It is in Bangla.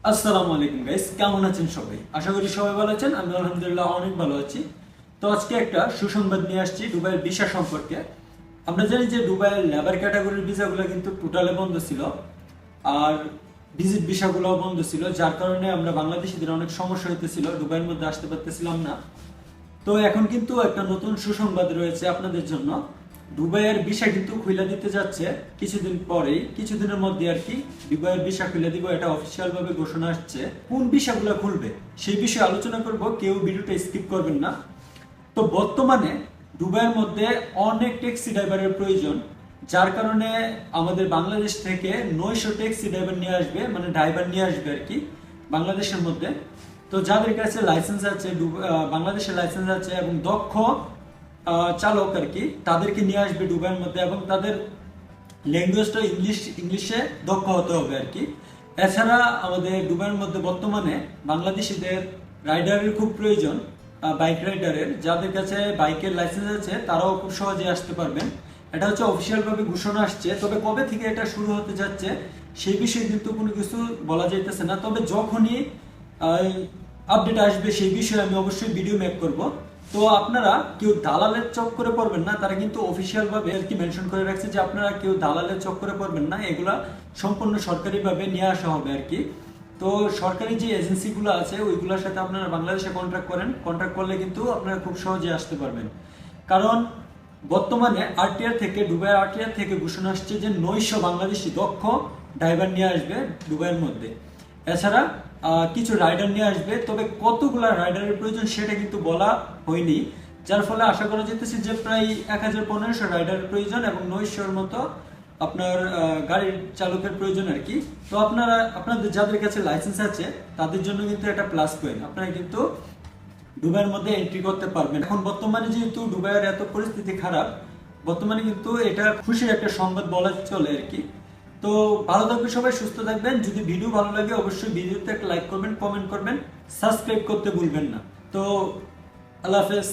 আসসালামু আলাইকুম গাইস, কেমন আছেন সবাই? আশা করি সবাই ভালো আছেন। আমি আলহামদুলিল্লাহ অনেক ভালো আছি। তো আজকে একটা সুসংবাদ নিয়ে আসছি দুবাইয়ের ভিসা সম্পর্কে। আমরা জানি যে দুবাইয়ের লেবার ক্যাটাগরির ভিসাগুলো কিন্তু টোটালে বন্ধ ছিল, আর ভিজিট ভিসাগুলোও বন্ধ ছিল, যার কারণে আমরা বাংলাদেশিদের অনেক সমস্যা হইতেছিল, দুবাইয়ের মধ্যে আসতে পারতেছিলাম না। তো এখন কিন্তু একটা নতুন সুসংবাদ রয়েছে আপনাদের জন্য। দুবাইয়ের ভিসা কিন্তু খুলে দিতে যাচ্ছে কিছুদিন পরেই, কিছুদিনের মধ্যে আর কি দুবাইয়ের ভিসা খুলে দিব, এটা অফিসিয়াল ভাবে ঘোষণা আসছে। কোন ভিসাগুলো খুলবে সেই বিষয়ে আলোচনা করব, কেউ ভিডিওটা স্কিপ করবেন না। তো বর্তমানে দুবাইয়ের মধ্যে অনেক ট্যাক্সি ড্রাইভারের প্রয়োজন, যার কারণে আমাদের বাংলাদেশ থেকে 900 ট্যাক্সি ড্রাইভার নিয়ে আসবে, মানে ড্রাইভার নিয়ে আসবে আর কি বাংলাদেশের মধ্যে। তো যাদের কাছে লাইসেন্স আছে, বাংলাদেশের লাইসেন্স আছে এবং দক্ষ চালক আর কি, তাদেরকে নিয়ে আসবে দুবাইয়ের মধ্যে, এবং তাদের ল্যাঙ্গুয়েজটা ইংলিশে দক্ষ হতে হবে আর কি। এছাড়া আমাদের দুবাইয়ের মধ্যে বর্তমানে বাংলাদেশিদের রাইডারের খুব প্রয়োজন, বাইক রাইডারের। যাদের কাছে বাইকের লাইসেন্স আছে তারাও খুব সহজে আসতে পারবেন। এটা হচ্ছে অফিসিয়াল ভাবে ঘোষণা আসছে, তবে কবে থেকে এটা শুরু হতে যাচ্ছে সেই বিষয়ে কিন্তু কোনো কিছু বলা যাইতেছে না। তবে যখনই আপডেট আসবে সেই বিষয়ে আমি অবশ্যই ভিডিও মেক করব। তো আপনারা কেউ দালালের চক্করে পড়বেন না, তারা কিন্তু অফিসিয়াল ভাবে আর কি মেনশন করে রাখছে যে আপনারা কেউ দালালের চক্করে পড়বেন না, এগুলা সম্পূর্ণ সরকারি ভাবে নিয়ে আসা হবে আর কি। তো সরকারি যে এজেন্সিগুলো আছে ওইগুলোর সাথে আপনারা বাংলাদেশে কন্ট্রাক্ট করেন, কন্ট্রাক্ট করলে কিন্তু আপনারা খুব সহজে আসতে পারবেন। কারণ বর্তমানে আরটিআর থেকে, দুবাই আরটিআর থেকে ঘোষণা আসছে যে 900 বাংলাদেশি দক্ষ ড্রাইভার নিয়ে আসবে দুবাইয়ের মধ্যে। এছাড়া কিছু রাইডার নিয়ে আসবে, তবে কতগুলা রাইডারের প্রয়োজন সেটা কিন্তু বলা হয়নি, যার ফলে আশা করা যেতেছে যে প্রায় 1500 রাইডারের প্রয়োজন এবং 900-র মতো আপনার গাড়ির চালকের প্রয়োজন আর কি। তো আপনাদের যাদের কাছে লাইসেন্স আছে তাদের জন্য কিন্তু একটা প্লাস পয়েন্ট, আপনারা কিন্তু দুবাইয়ের মধ্যে এন্ট্রি করতে পারবেন। এখন বর্তমানে যেহেতু দুবাইয়ের এত পরিস্থিতি খারাপ, বর্তমানে কিন্তু এটা খুশির একটা সংবাদ বলা চলে আর কি। তো ভালো থাকবেন সবাই, সুস্থ থাকবেন। যদি ভিডিও ভালো লাগে অবশ্যই ভিডিওতে একটা লাইক করবেন, কমেন্ট করবেন, সাবস্ক্রাইব করতে ভুলবেন না। তো আল্লাহ হাফেজ।